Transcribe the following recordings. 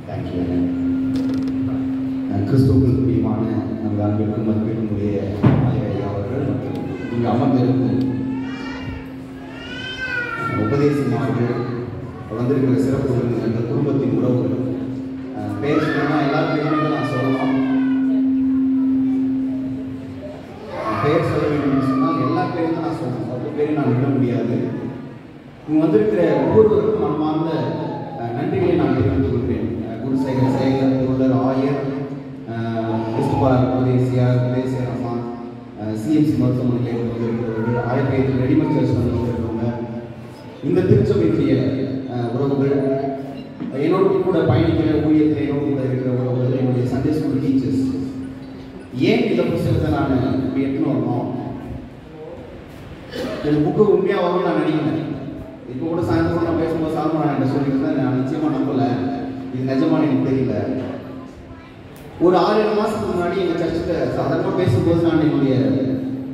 Thank you. கிறிஸ்துவுக்குள் பிரியமான நமது அன்பிற்கும் மதிப்பிற்குரிய ஐயா அவர்கள் மற்றும் இங்கு அமர்ந்திருக்கும் உபதேசமானவர்கள் வந்திருக்கிற சிறப்பு விருந்தினர்கள், குடும்பத்தின் உறவுகள், பேர் சொல்லணும்னா எல்லா பேருமே நான் சொல்லலாம். பெயர் சொல்ல வேண்டும் என்று சொன்னால் எல்லா பேரும் தான் நான் சொல்லணும், ஒவ்வொரு பேரையும் நான் விட முடியாது. இங்கே வந்திருக்கிற ஒவ்வொருவருக்கும் மனமார்ந்த நன்றிகளை நான் தெரிவித்துக் கொள்கிறேன். குருசேகர் சேகர் பொருளர் ஆயர், கிறிஸ்துபாலர் உபதேசியார் உபதேசியர் அம்மா, சிஎம்சி மருத்துவமனையில் வந்திருக்கிறவர்கள், ஆயப்பேட்டில் ரெடிமேட் சர்ச் வந்திருக்கிறவங்க, இந்த திருச்சபைக்குரிய உறவுகள், என்னோடு கூட பயணிக்கிற ஊழியத்தில் என்னோடு கூட இருக்கிற உறவுகள், என்னுடைய சண்டே ஸ்கூல் டீச்சர்ஸ். ஏன் இந்த புத்தகத்தை நான் இப்படி எடுத்துன்னு வரணும்? இந்த புக்கு உண்மையாக வரும்னு நான் நினைக்கிறேன். இப்போ கூட சாயந்தரம் நான் பேசும்போது சால்மன் என்கிட்ட சொல்லியிருந்தேன், நான் நிச்சயமாக நம்பலை, இது நிஜமான எனக்கு தெரியல. ஒரு 6-7 மாதத்துக்கு முன்னாடி எங்கள் சர்ச்சில் சாதாரணமாக பேசும்போது நான் என்னுடைய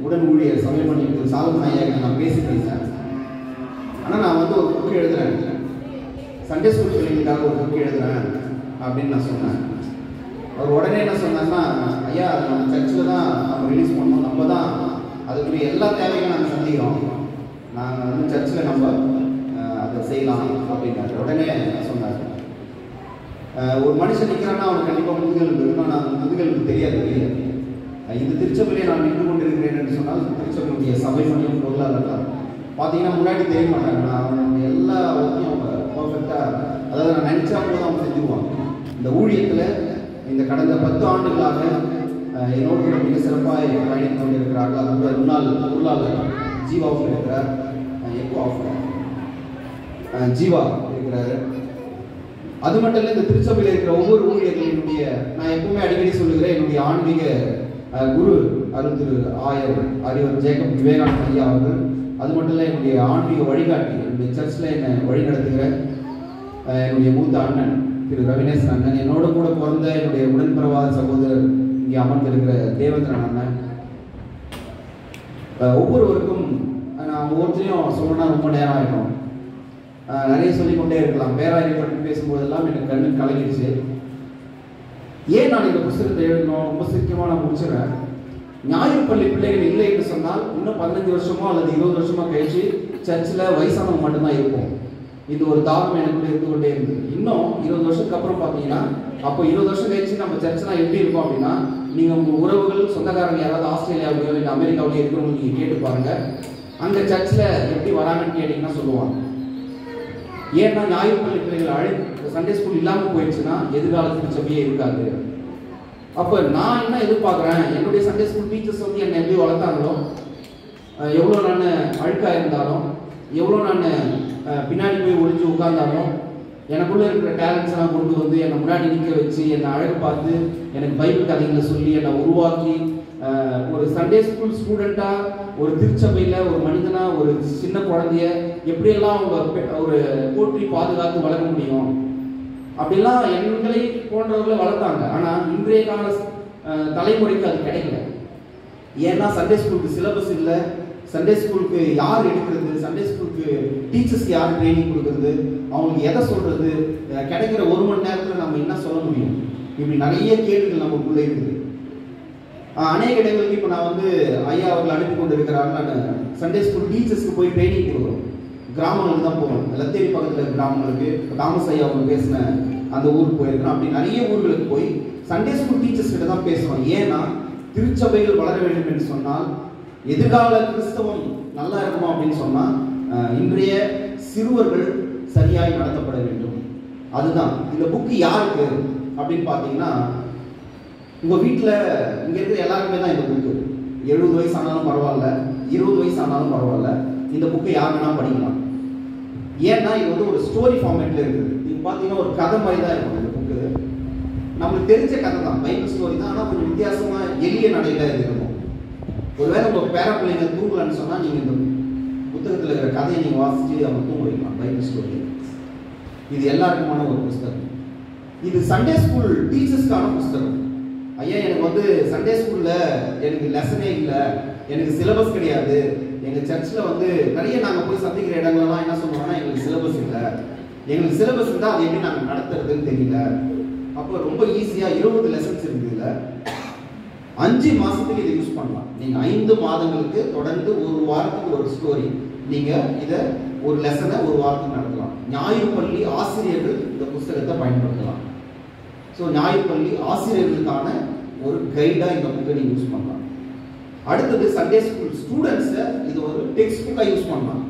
உடன் ஊழியர் சமயம் பண்ணிட்டு சால்மன் ஐயா நான் பேசிட்டேன். ஆனால் நான் வந்து ஒரு புக்கு எழுதுறேன், சண்டே ஸ்கூல் பிள்ளைங்களுக்காக ஒரு புக்கு எழுதுறேன் அப்படின்னு நான் சொன்னேன். அவர் உடனே என்ன சொன்னாங்கன்னா, ஐயா நம்ம சர்ச்சில் தான் நம்ம ரிலீஸ் பண்ணோம், நம்ம தான் அதுக்குரிய எல்லா தேவையும் நாங்கள் சந்திக்கிறோம், நாங்கள் வந்து சர்ச்சில் நம்ம அதை செய்யலாம் அப்படின்னாரு. உடனே சொன்னார், ஒரு மனுஷன் நிற்கிறான்னா அவனுக்கு கண்டிப்பாக முதுகெலும்பு இருக்கணும், நான் முதுகெலும்பு தெரியாது. இந்த திருச்சபையிலே நான் நின்று கொண்டிருக்கிறேன் என்று சொன்னால் திருச்சபையுடைய சபை மணியம் பொருளாளர் தான் பார்த்தீங்கன்னா முன்னாடி தெரிய மாட்டாங்க. நான் அவனுடைய எல்லா ஒர்க்கையும் அவங்க பர்ஃபெக்டாக, அதாவது நான் நினச்சா போதும் அவங்க செஞ்சுருவாங்க. இந்த ஊழியத்தில் இந்த கடந்த 10 ஆண்டுகளாக என்னோடு கூட மிக சிறப்பாக பயணித்து கொண்டிருக்கிறார்கள். அது முன்னாள் பொருளாளர் ஜீவாவும் இருக்கிறார், ஜீவா இருக்கிறாரு. அது மட்டும் இல்லை, இந்த திருச்சபையில் இருக்கிற ஒவ்வொரு ஊழியர்களினுடைய, நான் எப்பவுமே அடிக்கடி சொல்லுகிறேன், என்னுடைய ஆன்மீக குரு அருள் திரு ஆயர் அறிவர் ஜேக்கப் விவேகானந்த ஐயா அவர்கள். அது மட்டும் இல்லை, என்னுடைய ஆன்மீக வழிகாட்டி, என்னுடைய சர்ச்சில் என்னை வழி நடத்துகிற என்னுடைய மூத்த அண்ணன் திரு ரவினேசன் அண்ணன், என்னோட கூட பிறந்த என்னுடைய உடன்பிறவாத சகோதரர் இங்கே அமர்ந்திருக்கிற தேவேந்திரன் அண்ணன். ஒவ்வொருவருக்கும் நான் ஒவ்வொருத்தையும் சொல்லணும்னா ரொம்ப நேரம் ஆகிடும், நிறைய சொல்லிக்கொண்டே இருக்கலாம். பேராயரை பற்றி பேசும்போதெல்லாம் எனக்கு கண்ணு கலங்கிடுச்சு. ஏன் நான் இந்த புத்தகத்தை எழுதணும்? ரொம்ப சீக்கிரமாக நான் முடிச்சிடறேன். ஞாயிறு பள்ளி பிள்ளைகள் இல்லை என்று சொன்னால் இன்னும் 15 வருஷமோ அல்லது 20 வருஷமோ கழிச்சு சர்ச்சில் வயசானவங்க மட்டும்தான் இருக்கும். இது ஒரு தாகம் எனக்கு இருந்து கொண்டே இருந்தது. இன்னும் 20 வருஷத்துக்கு அப்புறம் பார்த்தீங்கன்னா, அப்போ 20 வருஷம் கழிச்சு நம்ம சர்ச்லாம் எப்படி இருக்கும் அப்படின்னா, நீங்கள் உங்கள் உறவுகள் சொந்தக்காரங்க யாராவது ஆஸ்திரேலியாவிலையோ இல்லை அமெரிக்காவிலையோ இருக்கிறவங்க நீங்கள் கேட்டு பாருங்கள், அங்கே சர்ச்சில் எப்படி வராங்கன்னு கேட்டிங்கன்னா சொல்லுவாங்க. ஏன்னா ஞாயிறு பள்ளி பிள்ளைகள் சண்டே ஸ்கூல் இல்லாமல் போயிடுச்சுன்னா எதிர்காலத்துக்கு சபையே இருக்காது. அப்போ நான் என்ன எதிர்பார்க்குறேன், என்னுடைய சண்டே ஸ்கூல் டீச்சர்ஸ் வந்து என்னை எப்படி வளர்த்தாங்களோ, எவ்வளோ நான் அழுக்காக இருந்தாலும், எவ்வளோ நான் பின்னாடி போய் ஒழிஞ்சு உட்கார்ந்தாலும், எனக்குள்ளே இருக்கிற டேலண்ட்ஸ் எல்லாம் கொண்டு வந்து என்னை முன்னாடி நிற்க வச்சு என்னை அழகு பார்த்து எனக்கு பைபிள் கதைகளை சொல்லி என்னை உருவாக்கி ஒரு சண்டே ஸ்கூல் ஸ்டூடெண்ட்டாக, ஒரு திருச்சபையில் ஒரு மனிதனாக, ஒரு சின்ன குழந்தைய எப்படியெல்லாம் அவங்க ஒரு போற்றி பாதுகாத்து வளர முடியும் அப்படிலாம் எங்களை போன்றவர்களை வளர்த்தாங்க. ஆனால் இன்றைய கால தலைமுறைக்கு அது கிடைக்கல. ஏன்னா சண்டே ஸ்கூலுக்கு சிலபஸ் இல்லை, சண்டே ஸ்கூலுக்கு யார் எடுக்கிறது, சண்டே ஸ்கூலுக்கு டீச்சர்ஸ்க்கு யார் ட்ரைனிங் கொடுக்குறது, அவங்களுக்கு எதை சொல்கிறது, கிடைக்கிற 1 மணி நேரத்தில் நம்ம என்ன சொல்ல முடியும், இப்படி நிறைய கேள்விகள் நமக்குள்ளே இருக்குது. அநேக இடங்களுக்கு இப்போ நான் வந்து ஐயா அவர்கள் அனுப்பி கொண்டு இருக்கிறாங்க. நான் சண்டே ஸ்கூல் டீச்சர்ஸ்க்கு போய் ட்ரைனிங் கொடுக்குறோம். கிராமங்களுக்கு தான் போகிறோம், லத்தேரி பக்கத்தில் கிராமங்களுக்கு. இப்போ தாமஸ் ஐயா அவங்க பேசின அந்த ஊருக்கு போயிருக்கிறோம். அப்படி நிறைய ஊர்களுக்கு போய் சண்டே ஸ்கூல் டீச்சர்ஸ் கிட்ட தான் பேசுகிறோம். ஏன்னா திருச்சபைகள் வளர வேண்டும் என்று சொன்னால், எதிர்கால கிறிஸ்தவம் நல்லா இருக்கணும் அப்படின்னு சொன்னால், இன்றைய சிறுவர்கள் சரியாய் நடத்தப்பட வேண்டும். அதுதான் இந்த புக்கு யாருக்கு அப்படின்னு பார்த்தீங்கன்னா, உங்கள் வீட்டில் இங்கே இருக்கிற எல்லாருக்குமே தான் இந்த புக்கு. 70 வயசு ஆனாலும் பரவாயில்ல, 20 வயசு ஆனாலும் பரவாயில்ல, இந்த புக்கை யார் வேணாலும் படிக்கலாம். ஏன்னா இது வந்து ஒரு ஸ்டோரி ஃபார்மேட்டில் இருக்குது. நீங்கள் பார்த்தீங்கன்னா ஒரு கதை மாதிரி தான் இருக்கும் இந்த புக்கு. நம்மளுக்கு தெரிஞ்ச கதை தான், பைபிள் ஸ்டோரி தான், ஆனால் கொஞ்சம் வித்தியாசமாக எளிய நடையில் இருக்கும். ஒருவேளை உங்கள் பேர பிள்ளைங்க தூங்கலன்னு சொன்னால் நீங்கள் இந்த புத்தகத்தில் இருக்கிற கதையை நீங்கள் வாசித்து அவங்க தூங்க வைக்கலாம். பைபிள் ஸ்டோரி இது எல்லாருக்குமான ஒரு புத்தகம். இது சண்டே ஸ்கூல் டீச்சர்ஸ்க்கான புத்தகம். ஐயா எனக்கு வந்து சண்டே ஸ்கூலில் எனக்கு லெசனே இல்லை, எனக்கு சிலபஸ் கிடையாது, எங்கள் சர்ச்சில் வந்து நிறைய நாங்கள் போய் சந்திக்கிற இடங்கள்லாம் என்ன சொல்லுவோம்னா, எங்களுக்கு சிலபஸ் இல்லை, எங்களுக்கு சிலபஸ் இருந்தால் அதை எப்படி நாங்கள் நடத்துறதுன்னு தெரியல. அப்போ ரொம்ப ஈஸியாக 20 லெசன்ஸ் இருக்குதுல, 5 மாதத்துக்கு இதை யூஸ் பண்ணலாம். நீங்கள் 5 மாதங்களுக்கு தொடர்ந்து ஒரு வாரத்துக்கு ஒரு ஸ்டோரி, நீங்கள் இதை ஒரு லெசனை ஒரு வாரத்துக்கு நடத்தலாம். ஞாயிறு பள்ளி ஆசிரியர்கள் இந்த புஸ்தகத்தை பயன்படுத்தலாம். ஸோ ஞாயிறு பள்ளி ஆசிரியர்களுக்கான ஒரு கைடாக இந்த புக்கை நீங்கள் யூஸ் பண்ணலாம். அடுத்தது சண்டே ஸ்கூல் ஸ்டூடெண்ட்ஸை இது ஒரு டெக்ஸ்ட் புக்காக யூஸ் பண்ணலாம்.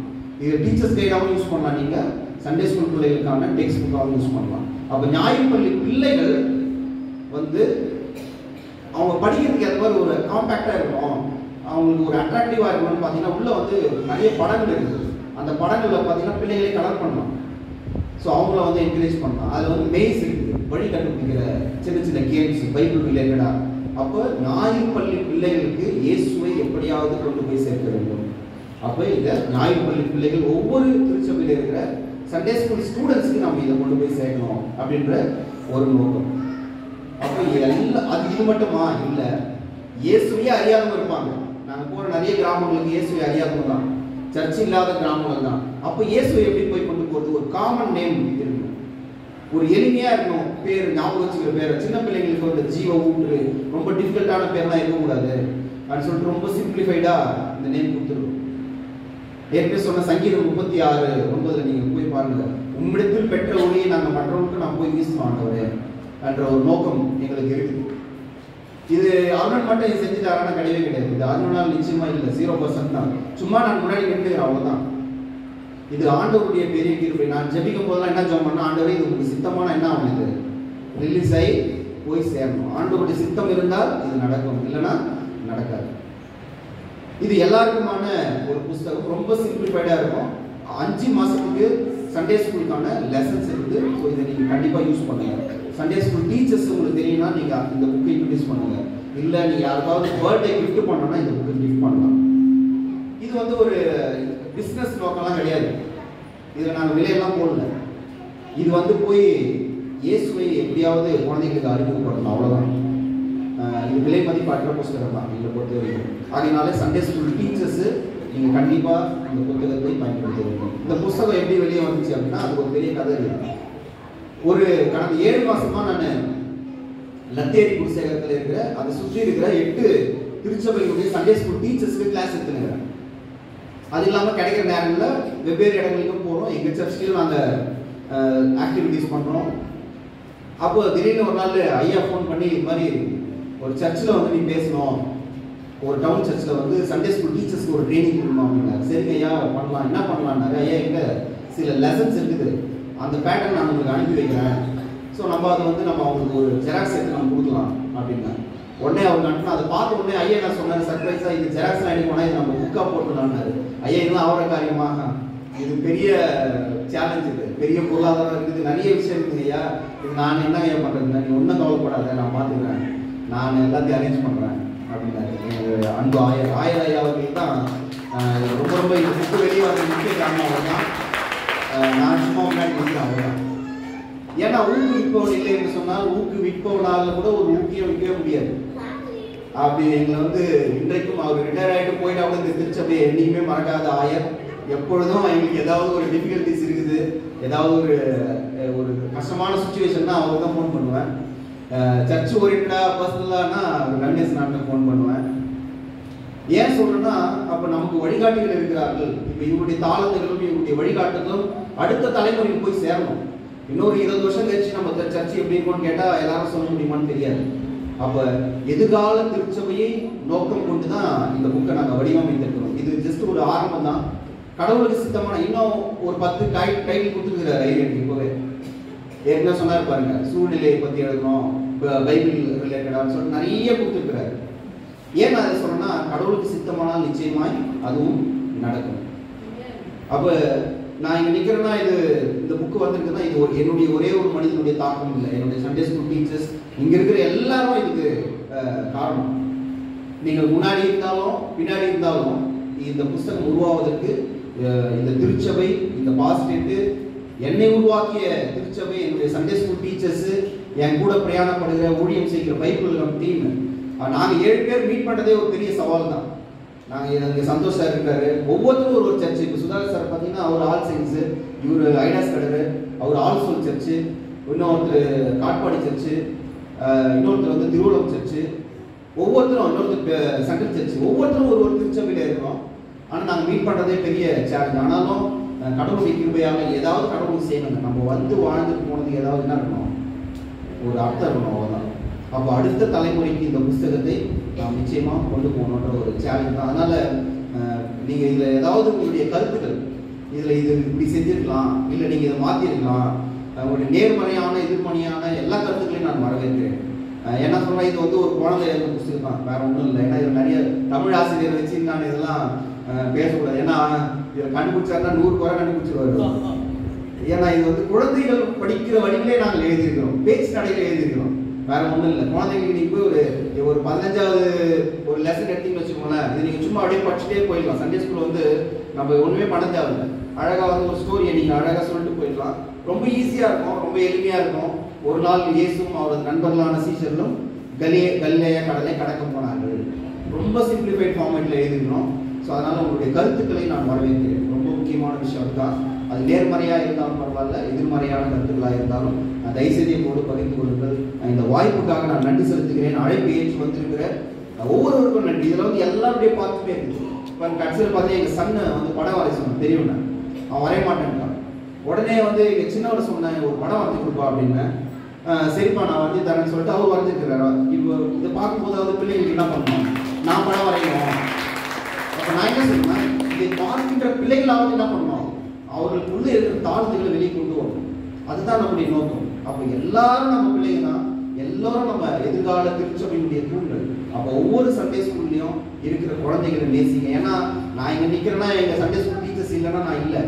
இது டீச்சர்ஸ் கைடாகவும் யூஸ் பண்ணலாம். நீங்கள் சண்டே ஸ்கூல் பிள்ளைகளுக்கான டெக்ஸ்ட் புக்காகவும் யூஸ் பண்ணலாம். அப்போ ஞாயிறு பள்ளி பிள்ளைகள் வந்து அவங்க படிக்கிறதுக்கு ஏற்ற மாதிரி ஒரு காம்பேக்டாக இருக்கணும், அவங்களுக்கு ஒரு அட்ராக்டிவாக இருக்கணும்னு பார்த்தீங்கன்னா உள்ளே வந்து நிறைய படங்கள் இருக்குது. அந்த படங்களில் பார்த்தீங்கன்னா பிள்ளைகளே கலர் பண்ணலாம். ஸோ அவங்கள வந்து என்கரேஜ் பண்ணலாம். அதில் வந்து மெய்ஸ் இருக்குது, வழி கண்டுபிடிக்கிற சின்ன சின்ன கேம்ஸ் பைபிள் ரிலேட்டடாக. அப்போ ஞாயிறு பள்ளி பிள்ளைகளுக்கு இயேசுவை எப்படியாவது கொண்டு போய் சேர்க்க வேண்டும். அப்போ இதை ஞாயிறு பள்ளி பிள்ளைகள் ஒவ்வொரு திருச்சபையில் இருக்கிற சண்டே ஸ்கூல் ஸ்டூடெண்ட்ஸ்க்கு நம்ம இதை கொண்டு போய் சேர்க்கணும் அப்படின்ற ஒரு நோக்கம். அப்போ எல்லாம் அது இது மட்டுமா இல்லை, இயேசுவையே அறியாதவங்க இருப்பாங்க. நாங்கள் போகிற நிறைய கிராமங்களுக்கு இயேசுவை அறியாதவங்க தான், சர்ச் இல்லாத கிராமங்கள் தான். அப்போ இயேசுவை எப்படி போய் கொண்டு போகிறது? ஒரு காமன் நேம் இருக்கணும், ஒரு எளிமையாக இருக்கணும். பேர் ஞாபகம் வச்சுக்கிற பேர். சின்ன பிள்ளைங்களுக்கு வந்து ஜீவ ஊற்று ரொம்ப டிஃபிகல்ட்டான பேர்லாம் இருக்கக்கூடாது அப்படின்னு சொல்லிட்டு ரொம்ப சிம்பிளிஃபைடாக இந்த நேம் கொடுத்துருக்கோம். ஏற்கனவே சொன்ன சங்கீதம் 36:9 நீங்கள் போய் பாருங்க. உம்மிடத்தில் பெற்ற ஒளியை நாங்கள் மற்றவங்களுக்கு நான் போய் வீசணும் ஆண்டவரே என்ற ஒரு நோக்கம் எங்களுக்கு இருக்குது. இது அருணன் மட்டும் இது செஞ்சுட்டாரான கிடையவே கிடையாது. இது அருணனால் நிச்சயமா இல்லை, 0% தான். சும்மா நான் முன்னாடி நின்று அவ்வளோதான். இது ஆண்டவருடைய பெரிய கிருபை. நான் ஜெபிக்கும் போதெல்லாம் என்ன ஜெபம் பண்ணா, ஆண்டவரே இது உங்களுக்கு சித்தமான என்ன ஆகும், இது ரிலீஸ் ஆகி போய் சேரணும். ஆண்டவருடைய சித்தம் இருந்தால் இது நடக்கும், இல்லைன்னா நடக்காது. இது எல்லாருக்குமான ஒரு புஸ்தகம், ரொம்ப சிம்பிளிஃபைடாக இருக்கும். 5 மாதத்துக்கு சண்டே ஸ்கூலுக்கான லெசன்ஸ் இருக்குது. ஸோ இதை நீங்கள் கண்டிப்பாக யூஸ் பண்ணுங்க. சண்டே ஸ்கூல் டீச்சர்ஸ் உங்களுக்கு தெரியும்னா நீங்கள் இந்த புக்கை இன்ட்ரடியூஸ் பண்ணுங்க. இல்லை நீங்கள் யாருக்காவது பர்த்டே கிஃப்ட் பண்ணணும்னா இந்த புக்கை கிஃப்ட் பண்ணலாம். இது வந்து ஒரு பிஸ்னஸ் நோக்கம்லாம் கிடையாது. இதில் நாங்கள் விலையெல்லாம் போடல. இது வந்து போய் இயேசுவை எப்படியாவது குழந்தைங்களுக்கு அறிமுகப்படணும், அவ்வளோதான். இது விலை மதிப்பாற்ற புஸ்தகம் தான் இதை பொறுத்த வரைக்கும். ஆகையினால சண்டே ஸ்கூல் டீச்சர்ஸு நீங்கள் கண்டிப்பாக இந்த புத்தகத்தை பயன்படுத்த வேண்டும். இந்த புஸ்தகம் எப்படி வெளியே வந்துச்சு அப்படின்னா அது ஒரு பெரிய கதை இருக்குது. ஒரு கடந்த 7 மாதமாக நான் லத்தேரி குருசேகரத்தில் இருக்கிற அதை சுற்றி இருக்கிற 8 திருச்சபைகளுடைய சண்டே ஸ்கூல் டீச்சர்ஸ்க்கு கிளாஸ் எடுத்துனுங்கிறேன். அது இல்லாமல் கிடைக்கிற நேரங்களில் வெவ்வேறு இடங்களுக்கும் போகிறோம். எங்கள் சர்ச்லையும் நாங்கள் ஆக்டிவிட்டீஸ் பண்ணுறோம். அப்போ திடீர்னு ஒரு நாள் ஐயா ஃபோன் பண்ணி இது மாதிரி ஒரு சர்ச்சில் வந்து நீ பேசணும், ஒரு டவுன் சர்ச்சில் வந்து சண்டே ஸ்கூல் டீச்சர்ஸ்க்கு ஒரு ட்ரைனிங் கொடுக்கணும் அப்படின்னாரு. சரிங்க ஐயா பண்ணலாம், என்ன பண்ணலான்னாரு. ஐயா எங்கே சில லெசன்ஸ் இருக்குது, அந்த பேட்டர்ன் நான் உங்களுக்கு அனுப்பி வைக்கிறேன். ஸோ நம்ம அதை வந்து நம்ம அவங்களுக்கு ஒரு ஜெராக்ஸ் எடுத்து நம்ம கொடுக்கலாம் அப்படின்னா உடனே அவங்க அனுப்பினா அதை பார்த்த உடனே ஐயா என்ன சொன்னார், சர்ப்ரைஸாக இது ஜெராக்ஸ்லாம் அனுப்பி போனால் இது நம்ம புக்காக போட்டுடலான்னாரு. ஐயா இதெல்லாம் அவர காரியமாக, இது பெரிய சேலஞ்ச், இது பெரிய பொருளாதாரம் இருக்குது, நிறைய விஷயம் இருக்குது ஐயா, இது நான் என்ன ஐயா பண்ணுறது, நீ ஒன்றும் கவலைப்படாத, நான் பார்த்துக்கிறேன், நான் எல்லாத்தையும் அரேஞ்ச் பண்ணுறேன் அப்படின்னாரு. எங்கள் அன்பு ஆயர் ஐயா அவர்கள் தான் ரொம்ப ரொம்ப இந்த புக்கு வெளியே வர முக்கிய காரணம் அவர் தான். நான் சும்மா முன்னாடி நிற்கிறேன் அவர் தான். ஏன்னா ஊக்குவிப்பவன் இல்லை என்று சொன்னால் ஊக்குவிப்பவனால் கூட ஒரு ஊக்கியம் விற்கவே முடியாது. அப்படி எங்களை வந்து இன்றைக்கும் அவர் ரிட்டையர் ஆகிட்டு போயிட்டா கூட இந்த திருச்சபையை என்றைக்குமே மறக்காத ஆயர். எப்பொழுதும் எங்களுக்கு ஏதாவது ஒரு டிஃபிகல்ட்டிஸ் இருக்குது, ஏதாவது ஒரு கஷ்டமான சுச்சுவேஷன் தான் அவருக்கு தான் ஃபோன் பண்ணுவேன். சர்ச் ஓரியன்டாக பர்சனலானா கணேஷ் நாட்டில் ஃபோன் பண்ணுவேன். ஏன் சொல்றேன்னா அப்போ நமக்கு வழிகாட்டிகள் இருக்கிறார்கள். இப்போ இவருடைய தாளந்துகளும் இவருடைய வழிகாட்டுதலும் அடுத்த தலைமுறைக்கு போய் சேரணும். இன்னொரு 20 வருஷம் கழிச்சு நம்ம சர்ச்சை எப்படி இருக்கும்னு கேட்டால் எல்லாரும் சொல்ல முடியுமான்னு தெரியாது. அப்போ எதிர்கால திருச்சபையை நோக்கம் கொண்டு தான் இந்த புக்கை நாங்கள் வடிவமைத்திருக்கிறோம். இது ஜஸ்ட் ஒரு ஆரம்பம் தான். கடவுளுக்கு சித்தமான இன்னும் ஒரு 10 டைட்டில் கொடுத்துருக்கிறார் ஐயன். இப்போவே ஏற்கனவே சொன்னார் பாருங்க, சூழ்நிலையை பற்றி எழுதணும், பைபிள் ரிலேட்டடான்னு சொல்லிட்டு நிறைய கொடுத்துருக்கிறாரு. ஏன் நான் அதை சொல்றேன்னா கடவுளுக்கு சித்தமானால் நிச்சயமாய் அதுவும் நடக்கும். அப்போ நான் இங்கே நிற்கிறேன்னா இது இந்த புக்கு வந்திருக்குன்னா இது என்னுடைய ஒரே ஒரு மனிதனுடைய தாக்கம் இல்லை. என்னுடைய சண்டே ஸ்கூல் டீச்சர்ஸ் இங்கே இருக்கிற எல்லாரும் இதுக்கு காரணம். நீங்கள் முன்னாடி இருந்தாலும் பின்னாடி இருந்தாலும் இந்த புஸ்தகம் உருவாவதற்கு இந்த திருச்சபை, இந்த பாஸ்டேட்டு, என்னை உருவாக்கிய திருச்சபை, என்னுடைய சண்டே ஸ்கூல் டீச்சர்ஸு, என் கூட பிரயாணப்படுகிற ஊழியம் செய்கிற பைபிள் டீம், நாங்கள் 7 பேர் மீட் பண்ணுறதே ஒரு பெரிய சவால் தான். நாங்கள் இங்கே சந்தோஷ் சார் இருக்காரு, ஒவ்வொருத்தரும் ஒரு சர்ச்சு. இப்போ சுதாகர் சார் பார்த்தீங்கன்னா அவர் ஆல் சயின்ஸு, இவர் ஐடாஸ் கடரு, அவர் ஆல்சோல் சர்ச்சு, இன்னொருத்தர் காட்பாடி சர்ச்சு, இன்னொருத்தர் வந்து திருவள்ளம் சர்ச்சு, ஒவ்வொருத்தரும் இன்னொருத்தர் சென்ட்ரல் சர்ச்சு, ஒவ்வொருத்தரும் ஒரு திருச்சபையில் இருக்கிறோம். ஆனால் நாங்கள் மீட் பண்ணுறதே பெரிய சேலஞ்ச். ஆனாலும் கடவுளுடைய கிருபையாக ஏதாவது கடவுளுக்கு செய்யணுங்க. நம்ம வந்து வாழ்ந்துட்டு போனதுக்கு ஏதாவது என்ன இருக்கணும், ஒரு அர்த்தம் இருக்கணும், அவ்வளோதான். அப்போ அடுத்த தலைமுறைக்கு இந்த புஸ்தகத்தை நாம் நிச்சயமாக கொண்டு போகணுன்ற ஒரு சேலஞ்ச் தான். அதனால் நீங்கள் இதில் ஏதாவது உங்களுடைய கருத்துக்கள், இதில் இது இப்படி செஞ்சுருக்கலாம், இல்லை நீங்கள் இதை மாற்றிருக்கலாம், உங்களுடைய நேர்மறையான எதிர்மறையான எல்லா கருத்துக்களையும் நான் வரவேற்கிறேன். என்ன சொல்கிறேன், இது வந்து ஒரு குழந்தை எழுத புஸ்தகம் தான், வேறு ஒன்றும் இல்லை. ஏன்னா இதில் நிறைய தமிழ் ஆசிரியர் வச்சு நான் இதெல்லாம் பேசக்கூடாது. ஏன்னா இதில் கண்டுபிடிச்சாருன்னா 100 குறை கண்டுபிடிச்சிருவாரு. ஏன்னா இது வந்து குழந்தைகள் படிக்கிற வழியிலே நாங்கள் எழுதியிருக்கிறோம், பேச்சு நடையில் எழுதியிருக்கிறோம், வேற ஒன்றும் இல்லை. குழந்தைங்களுக்கு நீங்கள் போய் ஒரு 15வது ஒரு லெசன் எடுத்தீங்கன்னு வச்சுக்கோங்களேன், இது நீங்கள் சும்மா அப்படியே படிச்சுட்டே போயிடலாம். சண்டே ஸ்கூல் வந்து நம்ம ஒன்றுமே பண்ண தேவையில்லை, அழகாக வந்து ஒரு ஸ்டோரியை நீங்கள் அழகாக சொல்லிட்டு போயிடலாம். ரொம்ப ஈஸியாக இருக்கும், ரொம்ப எளிமையாக இருக்கும். ஒரு நாள் இயேசுவும் அவரது நண்பர்களான சீஷர்களும் கலிலேய கடலை கடக்க போனார்கள். ரொம்ப சிம்பிளிஃபைட் ஃபார்மேட்டில் எழுதிக்கிறோம். ஸோ அதனால் உங்களுடைய கருத்துக்களை நான் வரவேற்கிறேன். ரொம்ப முக்கியமான விஷயம் அதுதான். அது நேர்மறையாக இருந்தாலும் பரவாயில்ல, எதிர்மறையான கருத்துக்களாக இருந்தாலும் தயவுசெய்து என்னோடு பகிர்ந்து கொள்ளுங்கள். இந்த வாய்ப்புக்காக நான் நன்றி செலுத்துகிறேன். அழைப்பு ஏற்று வந்திருக்கிற ஒவ்வொருவருக்கும் நன்றி. இதில் வந்து எல்லாருடைய பார்த்துமே இருக்குது. இப்போ கடைசியில் பார்த்தா எங்கள் சன்னை வந்து படம் வரைய சொன்னேன், பெரியவனை அவன் வரைய மாட்டேன்ட்டான். உடனே வந்து எங்கள் சின்னவனை சொன்னேன், ஒரு படம் வரைஞ்சி கொடுப்பா அப்படின்னு. சரிப்பா நான் வரைஞ்சி தரேன்னு சொல்லிட்டு அவர் வரைஞ்சிருக்கிறாரு. இப்போ இதை பார்க்கும்போது வந்து பிள்ளைங்களுக்கு என்ன பண்ணணும், நான் படம் வரையணும். அப்போ நான் என்ன சொல்லுவேன், இதை பார்க்கின்ற பிள்ளைகளாவது என்ன பண்ணணும், அவர்களுக்குள்ளே இருக்கிற தாழ்ந்துகளை வெளியே கொண்டு வரணும். அதுதான் நம்முடைய நோக்கம். அப்போ எல்லாரும் நம்ம பிள்ளைங்க தான், எல்லாரும் நம்ம எதிர்கால திருச்சபையினுடைய தூண்கள். அப்போ ஒவ்வொரு சண்டே ஸ்கூல்லையும் இருக்கிற குழந்தைகளை நேசிங்க. ஏன்னா நான் இங்கே நிற்கிறேன்னா எங்கள் சண்டே ஸ்கூல் டீச்சர்ஸ் இல்லைன்னா நான் இல்லை.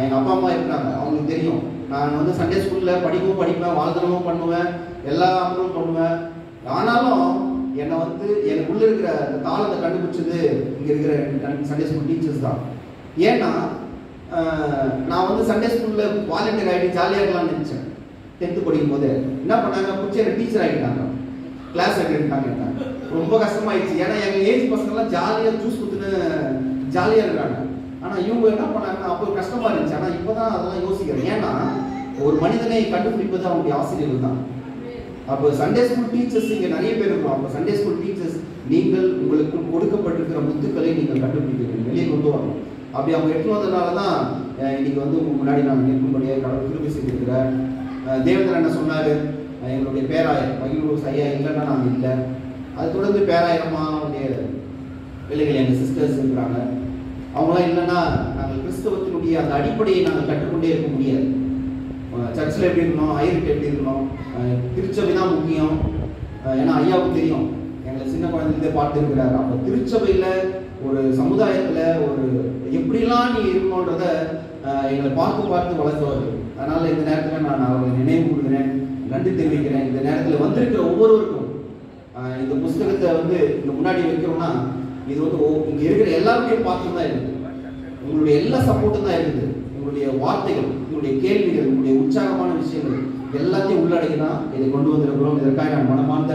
எங்கள் அப்பா அம்மா இருக்கிறாங்க, அவங்களுக்கு தெரியும். நான் வந்து சண்டே ஸ்கூலில் படிப்பேன், வாழ்தனமும் பண்ணுவேன், எல்லா அமலும் பண்ணுவேன். ஆனாலும் என்னை வந்து எனக்குள்ள இருக்கிற அந்த தாளத்தை கண்டுபிடிச்சது இங்கே இருக்கிற சண்டே ஸ்கூல் டீச்சர்ஸ் தான். ஏன்னா நான் வந்து சண்டே ஸ்கூலில் வாலண்டியர் ஆகிட்டு ஜாலியாக இருக்கலாம்னு நினச்சேன். 10th படிக்கும் போது என்ன பண்ணாங்க, பிடிச்சி எனக்கு டீச்சர் ஆகிட்டாங்க, கிளாஸ் எடுத்தாங்க. ரொம்ப கஷ்டமாயிடுச்சு. ஏன்னா எங்கள் ஏஜ் பசங்கள்லாம் ஜாலியாக ஜூஸ் கொடுத்துன்னு ஜாலியாக இருக்கிறாங்க. ஆனால் இவங்க என்ன பண்ணாங்க, அப்போ கஷ்டமாக இருந்துச்சு. ஆனால் இப்போ தான் அதெல்லாம் யோசிக்கிறேன். ஏன்னா ஒரு மனிதனை கண்டுபிடிப்பது அவனுடைய ஆசிரியர்கள் தான். அப்போ சண்டே ஸ்கூல் டீச்சர்ஸ் இங்கே நிறைய பேர் இருக்கும். அப்போ சண்டே ஸ்கூல் டீச்சர்ஸ் நீங்கள் உங்களுக்கு கொடுக்கப்பட்டிருக்கிற முத்துக்களை நீங்கள் கண்டுபிடிக்கிறீங்க, வெளியே கொண்டு வரணும். அப்படி அவங்க எடுத்து வந்ததுனால தான் இன்னைக்கு வந்து உங்கள் முன்னாடி நான் நிற்கும்படியாக கடவுள் கிருபை செய்திருக்கிறேன். தேவேந்திரன் என்ன சொன்னார், எங்களுடைய பேராயர் மகிழ்வு ஐயா இல்லைன்னா நாங்கள் இல்லை. அது தொடர்ந்து பேராயிரமாவுடைய பிள்ளைகள் எங்கள் சிஸ்டர்ஸ் இருக்கிறாங்க. அவங்களாம் இல்லைன்னா நாங்கள் கிறிஸ்தவத்தினுடைய அந்த அடிப்படையை நாங்கள் கற்றுக்கொண்டே இருக்க முடியாது. சர்ச்சில் எப்படி இருக்கணும், ஐருக்கு எப்படி இருக்கணும், திருச்சபை தான் முக்கியம். ஏன்னா ஐயாவுக்கு தெரியும், எங்களை சின்ன குழந்தைகிட்டே பார்த்து இருக்கிறாரு. அப்போ திருச்சபையில் ஒரு சமுதாயத்தில் ஒரு எப்படிலாம் நீ இருக்கணுன்றத எங்களை பார்த்து வளர்த்தவர். அதனால் இந்த நேரத்தில் நான் அவர்களை நினைவு கூறுகிறேன், நன்றி தெரிவிக்கிறேன். இந்த நேரத்தில் வந்திருக்கிற ஒவ்வொருவருக்கும் இந்த புஸ்தகத்தை வந்து இந்த முன்னாடி வைக்கிறோம்னா இது வந்து இங்கே இருக்கிற எல்லாருடைய பார்த்து தான் இருக்குது. உங்களுடைய எல்லா சப்போர்ட்டும் தான் இருக்குது. உங்களுடைய வார்த்தைகள், உங்களுடைய கேள்விகள், உங்களுடைய உற்சாகமான விஷயங்கள் எல்லாத்தையும் உள்ளடக்கி தான் இதை கொண்டு வந்திருக்கிறோம். இதற்காக நான் மனமார்ந்த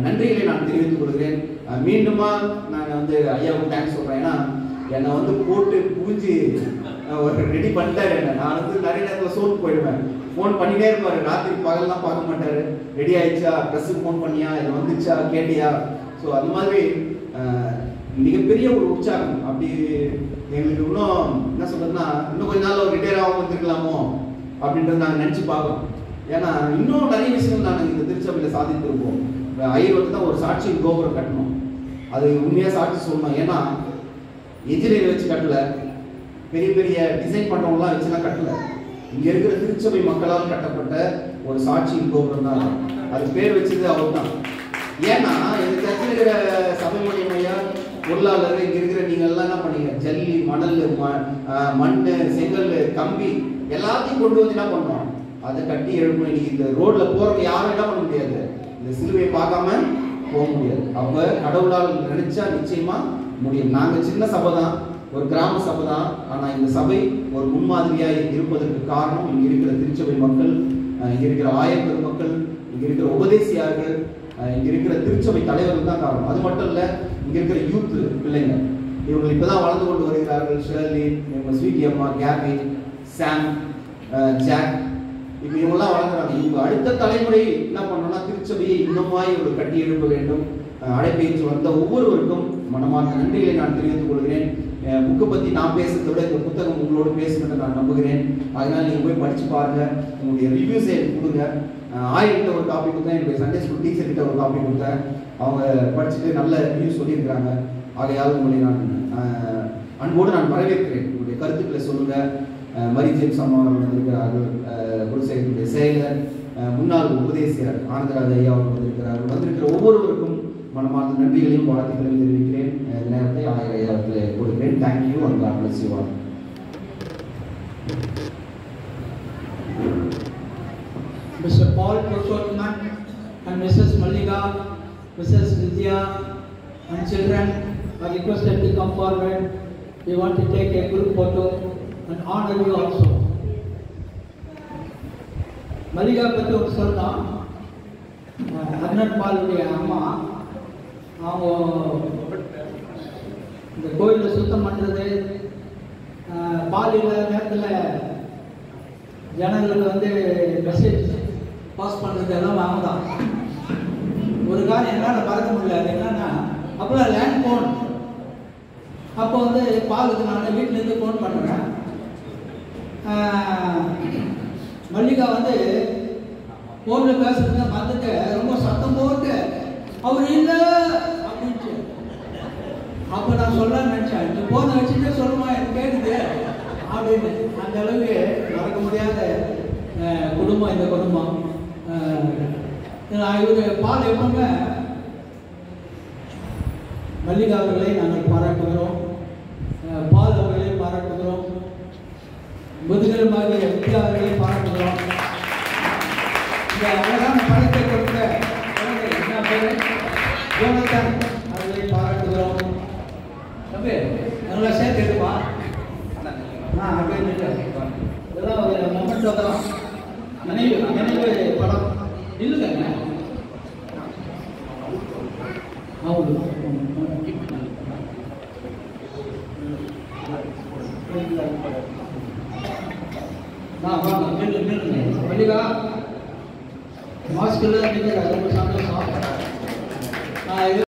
நன்றிகளை நான் தெரிவித்துக் கொள்கிறேன். மீண்டுமா நான் வந்து ஐயாவுக்கு தேங்க்ஸ் சொல்கிறேன். ஏன்னா என்னை வந்து போட்டு புரிஞ்சு ஒரு ரெடி பண்ணிட்டாரு. நான் வந்து நிறைய நேரத்தில் சோர்ந்து போயிடுவேன். ஃபோன் பண்ணிட்டே இருப்பாரு, ராத்திரி பகல்லாம் பார்க்க மாட்டாரு. ரெடி ஆயிடுச்சா, ட்ரெஸ்ஸுக்கு ஃபோன் பண்ணியா, இது வந்துச்சா, கேட்டியா. ஸோ அது மாதிரி மிகப்பெரிய ஒரு உற்சாகம். அப்படி எங்களுக்கு இன்னும் என்ன சொல்றதுன்னா, இன்னும் கொஞ்ச நாள் ஒரு ரிட்டையர் ஆகாமல் வந்துருக்கலாமோ அப்படின்றது நாங்கள் நினச்சி பார்க்கறோம். ஏன்னா இன்னும் நிறைய விஷயங்கள் நாங்கள் இந்த திருச்சபையில் சாதித்திருப்போம். ஐயர் வந்து தான் ஒரு சாட்சி கோபுரம் கட்டணும், அது உண்மையாக சாட்சி சொல்லணும். ஏன்னா என்ஜினியர் வச்சு கட்டல, பெரிய பெரிய டிசைன் பண்ணுறவங்களாம் வச்சுலாம் கட்டல. இங்கே இருக்கிற திருச்சபை மக்களால் கட்டப்பட்ட ஒரு சாட்சி கோபுரம் தான். அது பேர் வச்சது அவர் தான். ஏன்னா இந்த சர்ச்சில் இருக்கிற சபை மையா பொருளாளர் இங்கே இருக்கிற நீங்கள் எல்லாம் என்ன பண்ணீங்க, ஜல்லி, மணல், மண், செங்கல், கம்பி எல்லாத்தையும் கொண்டு வந்து என்ன பண்ணோம், அதை கட்டி எழுப்பணும். இன்னைக்கு இந்த ரோட்ல போறவங்க யாரும் என்ன பண்ண முடியாது, இந்த சிலுவையை பார்க்காம போக முடியாது. அப்ப கடவுளால் நினைச்சா நிச்சயமா முடியும். நாங்க சின்ன சபை தான், ஒரு கிராம சபை தான். ஆனா இந்த சபை ஒரு முன்மாதிரியாக இருப்பதற்கு காரணம் இங்க இருக்கிற திருச்சபை மக்கள், இங்க இருக்கிற ஆயர் பெருமக்கள், இங்க இருக்கிற உபதேசியார்கள், இங்க இருக்கிற திருச்சபை தலைவர்கள் தான் காரணம். அது மட்டும் இல்ல, இங்க இருக்கிற யூத் பிள்ளைங்க, இவங்க இப்பதான் வளர்ந்து கொண்டு வருகிறார்கள். ஷர்லி, இவங்க ஸ்வீட்டி அம்மா, கேபி, சாம், ஜாக், இப்போ இவங்கெல்லாம் வளர்க்குறாங்க. இவங்க அடுத்த தலைமுறை என்ன பண்ணணும்னா திருச்சபையை இன்னுமாய் ஒரு கட்டி எழுப்ப வேண்டும். அழைப்பேற்று வந்த ஒவ்வொருவருக்கும் மனமார்ந்த நன்றிகளை நான் தெரிவித்துக் கொள்கிறேன். புக்கை பற்றி நான் பேசுறதை விட இந்த புத்தகம் உங்களோடு பேசுகிறத நான் நம்புகிறேன். அதனால் நீங்கள் போய் படித்து பாருங்கள், உங்களுடைய ரிவ்யூஸை எனக்கு கொடுங்க. ஆயிரக்கிட்ட ஒரு காப்பி கொடுத்தேன், என்னுடைய சண்டே ஸ்கூல் டீச்சர் கிட்ட ஒரு காப்பி கொடுத்தேன். அவங்க படிச்சுட்டு நல்ல ரிவ்யூ சொல்லியிருக்கிறாங்க. ஆகையால் உங்களை நான் அன்போடு நான் வரவேற்கிறேன். உங்களுடைய கருத்துக்களை சொல்லுங்கள். மரி ஜேம்ஸ் அம்மா அவர்கள் வந்திருக்கிறார்கள், குருசேகருடைய செயலர், முன்னாள் உபதேசியர் ஆனந்தராஜ் ஐயா அவர்கள் வந்திருக்கிறார்கள். வந்திருக்கிற ஒவ்வொருவருக்கும் மனமார்ந்த நன்றிகளையும் வாழ்த்துக்களையும் தெரிவிக்கிறேன். நேரத்தை 1000 ஐயாவுக்கு கொடுக்கிறேன். Thank you and God bless you all. Mr. Paul Purushothaman and Mrs. Mallika, Mrs. Vidya and children are requested to come forward. We want to take a group photo and honor you also. Mallika பற்றி ஒரு சொல்லலாம். அர்னட் பாலுடைய அம்மா அவங்க இந்த கோயிலில் சுத்தம் பண்ணுறது, பால் இல்லாத நேரத்தில் ஜனங்களுக்கு வந்து மெசேஜ் பாஸ் பண்ணுறது எல்லாம் அவங்க தான். ஒரு காரியம் என்னால் மறக்க முடியல. அது என்னன்னா, அப்போலாம் லேண்ட் ஃபோன். அப்போ வந்து பாலுக்கு நான் வீட்டிலேருந்து ஃபோன் பண்ணுறேன். மல்லிகா வந்து ஃபோனில் பேசுறதுங்க வந்துட்டு ரொம்ப சத்தம் போட்டு அவர் இல்லை அப்படின்ட்டு. அப்போ நான் சொல்லலான்னு நினச்சேன், இந்த ஃபோனை வச்சுட்டு சொல்லுமா எனக்கு கேட்குது அப்படின்னு. அந்த அளவுக்கு மறக்க முடியாத குடும்பம் இந்த குடும்பம். இவர் பால் எப்பவுமே மல்லிகா அவர்களை நாங்கள் பாராட்டுகிறோம், பால் அவர்களை பாராட்டுகிறோம், முதுகெலும்பாகிய வித்யா அவர்களை பாராட்டுகிறோம். இந்த அழகான படத்தை கொடுத்த என்ன பேர் ஜோனத்தன் அவர்களை பாராட்டுகிறோம். தம்பி நல்லா சேர்த்து எடுப்பா. அப்படின்னு இதெல்லாம் ஒரு மொமெண்ட் தான். நினைவு படம் இல்லைங்க. மல்லிகா மாஸ்க் எல்லாம் ரொம்ப சந்தோஷம்.